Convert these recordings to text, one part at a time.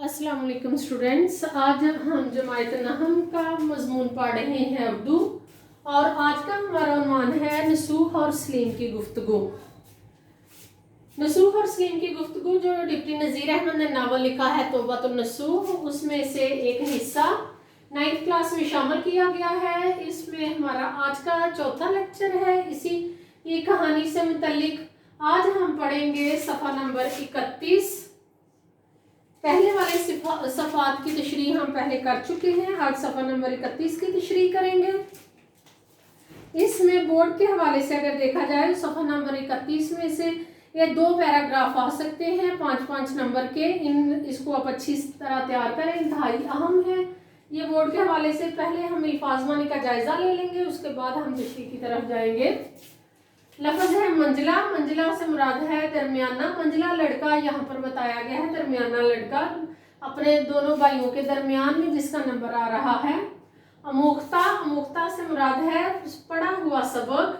अस्सलाम वालेकुम स्टूडेंट्स। आज हम जमायत नहम का मजमून पढ़ रहे हैं उर्दू, और आज का हमारा उन्वान है नसूख और सलीम की गुफ्तगू। नसूख और सलीम की गुफ्तगू जो डिप्टी नज़ीर अहमद ने नावल लिखा है तौबातुन नसूख, उसमें से एक हिस्सा 9th क्लास में शामिल किया गया है। इसमें हमारा आज का चौथा लेक्चर है। इसी ये कहानी से मुतल्लिक आज हम पढ़ेंगे सफ़ा नंबर 31। पहले वाले सफ़ात की तशरीह हम पहले कर चुके हैं। आज सफ़ा नंबर 31 की तशरीह करेंगे। इसमें बोर्ड के हवाले से अगर देखा जाए तो सफ़ा नंबर 31 में से ये 2 पैराग्राफ आ सकते हैं 5-5 नंबर के। इसको आप अच्छी तरह तैयार करें, इंतहाई अहम है ये बोर्ड के हवाले से। पहले हम अल्फाजमानी का जायज़ा ले लेंगे, उसके बाद हम तशरीह की तरफ जाएंगे। लफ्ज़ है मंजिला। मंजिला से मुराद है दरमियाना। मंजिला लड़का यहाँ पर बताया गया है, दरमियाना लड़का अपने दोनों भाइयों के दरमियान में जिसका नंबर आ रहा है। अमूख्ता। अमूख्ता से मुराद है पढ़ा हुआ सबक।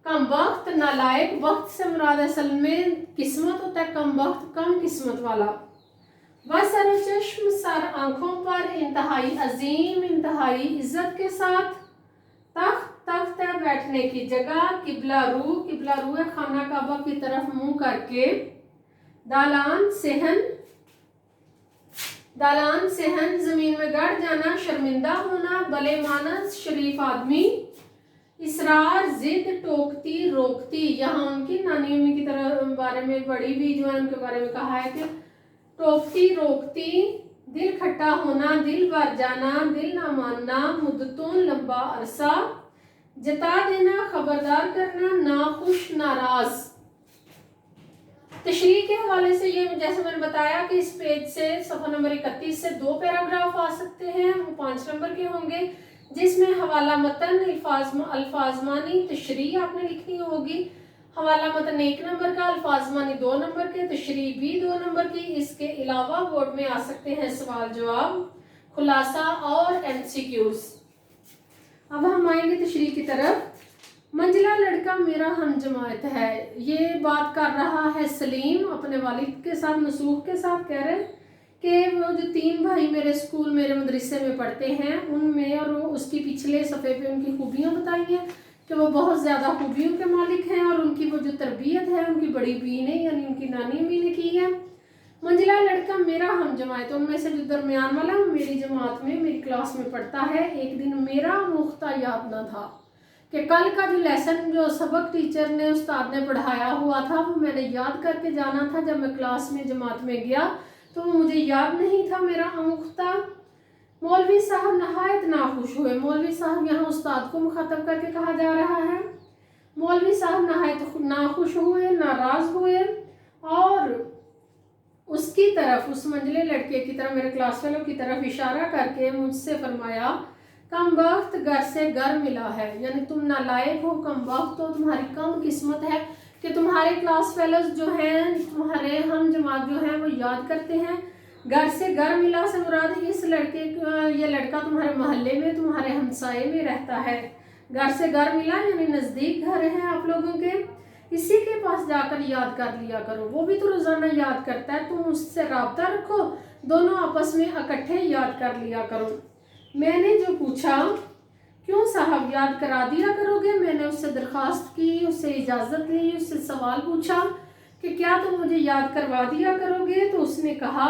कम वक्त नालायक। वक्त से मुराद असल में किस्मत होता है, कम वक्त कम किस्मत वाला। बसर चश्म सर आंखों पर, इंतहाई अजीम इंतहाई इज्जत के साथ। तख्त तख्त है बैठने की जगह। किबला रू। किबला रू है खाना काबा की तरफ मुंह करके। दालान सेहन। दालान सेहन जमीन में गड़ जाना, शर्मिंदा होना। भले मानस शरीफ आदमी। इसरार जिद टोकती रोकती। यहाँ उनकी नानी अम्मी की तरह बारे में बड़ी भी जो है उनके बारे में कहा है कि टोकती रोकती। दिल खट्टा होना, दिल भर जाना, दिल ना मानना। मुद्दतों लंबा अरसा। जता देना, खबरदार करना, नाखुश नाराज। तशरीह के हवाले से ये जैसे मैंने बताया कि इस पेज से सफ़ा नंबर 31 से 2 पैराग्राफ आ सकते हैं, वो 5 नंबर के होंगे, जिसमें हवाला मतन अल्फाजमानी तशरीह आपने लिखनी होगी। हवाला मतन 1 नंबर का, अल्फाजमानी 2 नंबर के, तशरीह भी 2 नंबर की। इसके अलावा बोर्ड में आ सकते हैं सवाल जवाब, खुलासा और MCQs। अब हम आएंगे तशरीह की तरफ। मंजिला लड़का मेरा हम जमायत है। ये बात कर रहा है सलीम अपने वालिद के साथ, नसूख के साथ। कह रहे कि वो जो 3 भाई मेरे स्कूल मेरे मदरसे में पढ़ते हैं उनमें, और वो उसकी पिछले सफ़े पे उनकी खूबियाँ बताई हैं कि वो बहुत ज़्यादा खूबियों के मालिक हैं, और उनकी वो जो तरबियत है उनकी बड़ी बी ने यानी उनकी नानी अम्मी ने की है। मंजिला लड़का मेरा हम जमायत, उनमें से जो दरमियान वाला मेरी जमात में मेरी क्लास में पढ़ता है। एक दिन मेरा मुख्ता याद न था कि कल का जो लेसन जो सबक टीचर ने उस्ताद ने पढ़ाया हुआ था वो मैंने याद करके जाना था। जब मैं क्लास में जमात में गया तो वो मुझे याद नहीं था मेरा अमुख्ता। मौलवी साहब नहायत नाखुश हुए। मौलवी साहब यहाँ उस्ताद को मुखातब करके कहा जा रहा है। मौलवी साहब नहायत नाखुश हुए, नाराज हुए, और उसकी तरफ, उस मंजिले लड़के की तरफ, मेरे क्लास फेलो की तरफ इशारा करके मुझसे फरमाया, कम वक्त घर से घर मिला है, यानी तुम नालायक हो, कम वक्त हो, तुम्हारी कम किस्मत है कि तुम्हारे क्लास फेलोज जो हैं, तुम्हारे हम जमात जो हैं वो याद करते हैं। घर से घर मिला से मुराद इस लड़के, ये लड़का तुम्हारे मोहल्ले में तुम्हारे हमसाए में रहता है। घर से घर मिला यानी नज़दीक घर है आप लोगों के, इसी के पास जाकर याद कर लिया करो, वो भी तो रोज़ाना याद करता है, तुम उससे राब्ता रखो, दोनों आपस में इकट्ठे याद कर लिया करो। मैंने जो पूछा, क्यों साहब याद करा दिया करोगे? मैंने उससे दरख्वास्त की, उससे इजाज़त ली, उससे सवाल पूछा कि क्या तुम मुझे याद करवा दिया करोगे? तो उसने कहा,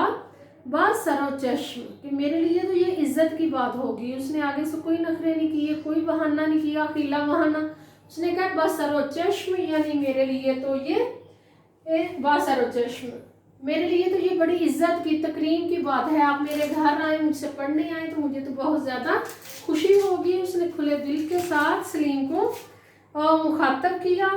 बस सरो चश्म, कि मेरे लिए तो ये इज्जत की बात होगी। उसने आगे से कोई नखरे नहीं किए, कोई बहाना नहीं किया, खिला बहाना। उसने कहा बस सरो चश्म, यानी मेरे लिए तो ये बस सरो चश्म, मेरे लिए तो ये बड़ी इज्जत की तकरीम की बात है। आप मेरे घर आए, मुझसे पढ़ने आए, तो मुझे तो बहुत ज़्यादा खुशी होगी। उसने खुले दिल के साथ सलीम को मुखातब किया।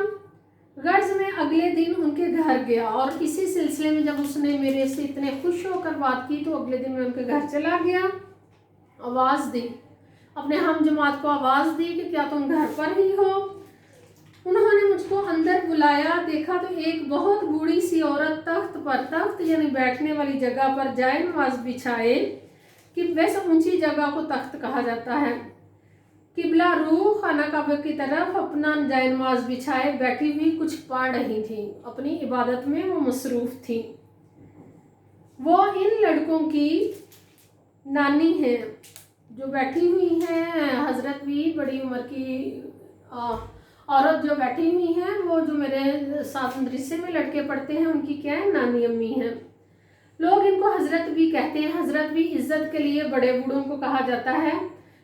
गर्ज में अगले दिन उनके घर गया, और इसी सिलसिले में जब उसने मेरे से इतने खुश होकर बात की तो अगले दिन मैं उनके घर चला गया। आवाज़ दी, अपने हम जमात को आवाज़ दी कि क्या तुम घर पर ही हो? उन्होंने मुझको अंदर बुलाया। देखा तो एक बहुत बूढ़ी सी औरत तख्त पर, तख्त यानी बैठने वाली जगह पर जाए नमाज बिछाए, कि वैसे ऊंची जगह को तख्त कहा जाता है। किबला रू खाना काबा की तरफ अपना जाए नमाज बिछाए बैठी हुई कुछ पढ़ रही थी, अपनी इबादत में वो मसरूफ़ थी। वो इन लड़कों की नानी हैं जो बैठी हुई हैं। हजरत भी बड़ी उम्र की औरत जो बैठी हुई हैं, वो जो मेरे साथ मदरसे में लड़के पढ़ते हैं उनकी क्या है, नानी अम्मी हैं। लोग इनको हजरत भी कहते हैं। हजरत भी इज्जत के लिए बड़े बूढ़ों को कहा जाता है।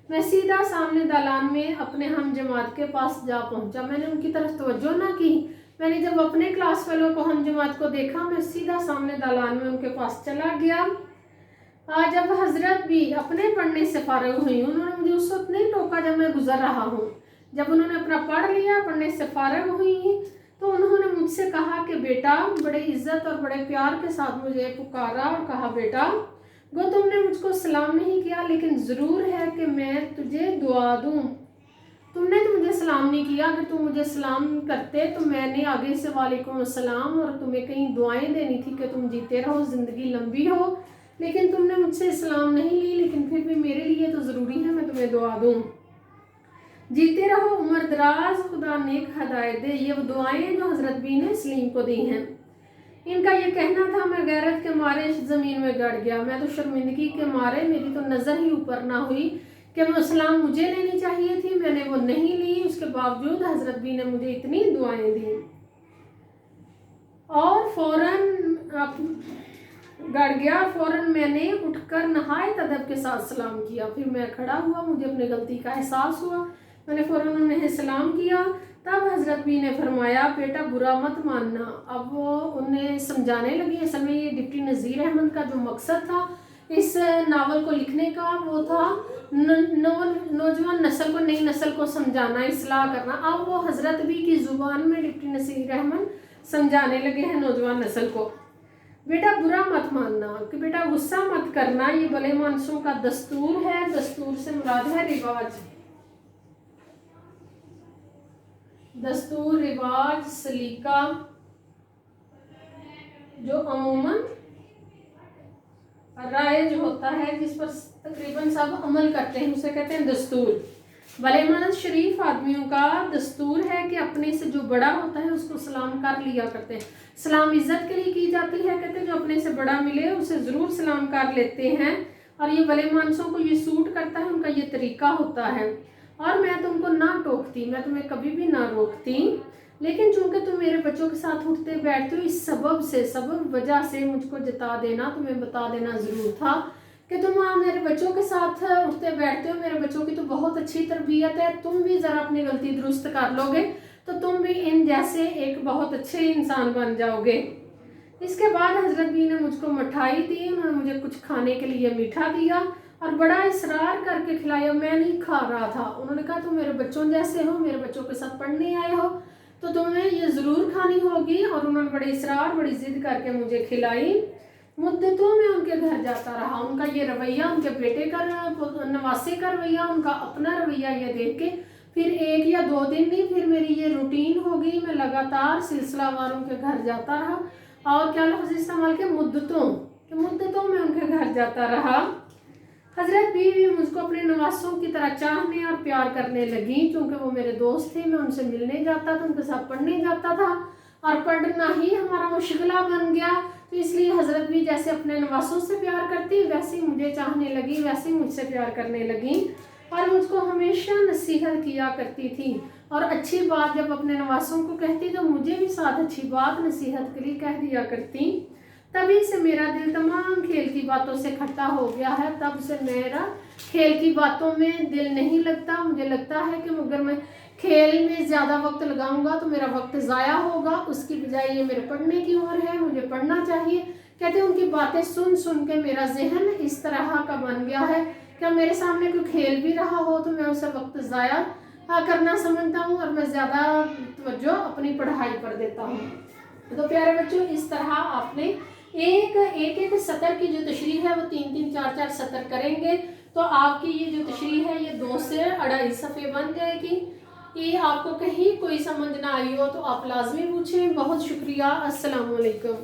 मैं सीधा सामने दालान में अपने हम जमात के पास जा पहुंचा। मैंने उनकी तरफ तवज्जो ना की। मैंने जब अपने क्लास फेलो को, हम जमात को देखा, मैं सीधा सामने दालान में उनके पास चला गया। आज जब हजरत भी अपने पढ़ने से फारिग हुई, उन्होंने मुझे उस वक्त नहीं टोका जब मैं गुजर रहा हूँ। जब उन्होंने अपना पढ़ लिया, पढ़ने से फारिग हुई, तो उन्होंने मुझसे कहा कि बेटा, बड़े इज्जत और बड़े प्यार के साथ मुझे पुकारा और कहा, बेटा गो तुमने मुझको सलाम नहीं किया, लेकिन ज़रूर है कि मैं तुझे दुआ दूँ। तुमने तो मुझे सलाम नहीं किया, अगर तुम मुझे सलाम करते तो मैंने आगे से वालेकुम अस्सलाम और तुम्हें कहीं दुआएं देनी थी कि तुम जीते रहो, ज़िंदगी लंबी हो, लेकिन तुमने मुझसे सलाम नहीं ली। लेकिन फिर भी मेरे लिए तो ज़रूरी है मैं तुम्हें दुआ दूँ। जीते रहो, उम्र दराज, खुदा नेक हदायत दे। ये वो दुआएं जो हज़रत बी ने सलीम को दी हैं। इनका ये कहना था, मैं गैरत के मारे ज़मीन में गड़ गया। मैं तो शर्मिंदगी के मारे, मेरी तो नज़र ही ऊपर ना हुई कि वो सलाम मुझे लेनी चाहिए थी, मैंने वो नहीं ली। उसके बावजूद हज़रत बी ने मुझे इतनी दुआएं दी और फ़ौरन गड़ गया। फ़ौरन मैंने उठकर नहायत अदब के साथ सलाम किया। फिर मैं खड़ा हुआ, मुझे अपनी गलती का एहसास हुआ। मैंने फ़ौरन उन्हें सलाम किया। तब हज़रत बी ने फरमाया, बेटा बुरा मत मानना। अब वो उन्हें समझाने लगी। असल में ये डिप्टी नज़ीर अहमद का जो मकसद था इस नावल को लिखने का, वो था नौजवान नस्ल को, नई नस्ल को समझाना, इस्लाह करना। अब वो हज़रत बी की ज़ुबान में डिप्टी नज़ीर अहमद समझाने लगे हैं नौजवान नस्ल को। बेटा बुरा मत मानना, कि बेटा गुस्सा मत करना, ये भले मानसों का दस्तूर है। दस्तूर से मुराद है रिवाज। दस्तूर, रिवाज, सलीका जो अमूमन राइज होता है, जिस पर तकरीबन सब अमल करते हैं, उसे कहते हैं दस्तूर। भलेमानस शरीफ आदमियों का दस्तूर है कि अपने से जो बड़ा होता है उसको सलाम कर लिया करते हैं। सलाम इज्जत के लिए की जाती है। कहते हैं जो अपने से बड़ा मिले उसे ज़रूर सलाम कर लेते हैं, और ये भलेमानसों को ये सूट करता है, उनका ये तरीका होता है। और मैं तुमको ना टोकती, मैं तुम्हें कभी भी ना रोकती, लेकिन चूंकि तुम मेरे बच्चों के साथ उठते बैठते हो, इस सबब वजह से मुझको जता देना, तुम्हें बता देना ज़रूर था कि तुम मेरे बच्चों के साथ उठते बैठते हो। मेरे बच्चों की तो बहुत अच्छी तरबियत है, तुम भी ज़रा अपनी गलती दुरुस्त कर लोगे तो तुम भी इन जैसे एक बहुत अच्छे इंसान बन जाओगे। इसके बाद हज़रत बी ने मुझको मिठाई दी। उन्होंने मुझे कुछ खाने के लिए मीठा दिया और बड़ा इसरार करके खिलाया। मैं नहीं खा रहा था। उन्होंने कहा तुम मेरे बच्चों जैसे हो, मेरे बच्चों के साथ पढ़ने आए हो, तो तुम्हें ये ज़रूर खानी होगी। और उन्होंने बड़े इसरार, बड़ी ज़िद करके मुझे खिलाई। मुद्दतों में उनके घर जाता रहा। उनका ये रवैया, उनके बेटे का नवासे का रवैया, उनका अपना रवैया, ये देख के फिर 1 या 2 दिन नहीं, फिर मेरी ये रूटीन हो गई। मैं लगातार सिलसिलावारों के घर जाता रहा और क्या लफ्ज़ इस्तेमाल के, मुद्दतों में उनके घर जाता रहा। हज़रत भी मुझको अपने नवासों की तरह चाहने और प्यार करने लगी, क्योंकि वो मेरे दोस्त थे। मैं उनसे मिलने जाता था, उनके साथ पढ़ने जाता था और पढ़ना ही हमारा मुश्किला बन गया। तो इसलिए हज़रत भी जैसे अपने नवासों से प्यार करती, वैसे ही मुझे चाहने लगी, वैसे ही मुझसे प्यार करने लगी और मुझको हमेशा नसीहत किया करती थी। और अच्छी बात जब अपने नवासों को कहती तो मुझे भी साथ अच्छी बात नसीहत के लिए कह दिया करती। तभी से मेरा दिल तमाम खेल की बातों से खट्टा हो गया है। तब से मेरा खेल की बातों में दिल नहीं लगता। मुझे लगता है कि अगर मैं खेल में ज़्यादा वक्त लगाऊंगा तो मेरा वक्त ज़ाया होगा, उसकी बजाय ये मेरे पढ़ने की ओर है, मुझे पढ़ना चाहिए। कहते हैं उनकी बातें सुन सुन के मेरा जहन इस तरह का बन गया है कि मेरे सामने कोई खेल भी रहा हो तो मैं उसे वक्त ज़ाया करना समझता हूँ और मैं ज़्यादा तवज्जो अपनी पढ़ाई पर देता हूँ। तो प्यारे बच्चों, इस तरह आपने एक सतर की जो तशरीह है वो 3-3, 4-4 सतर करेंगे तो आपकी ये जो तशरीह है ये 2 से 2.5 सफ़े बन जाएगी। ये आपको कहीं कोई समझ ना आई हो तो आप लाजमी पूछें। बहुत शुक्रिया। अस्सलाम वालेकुम।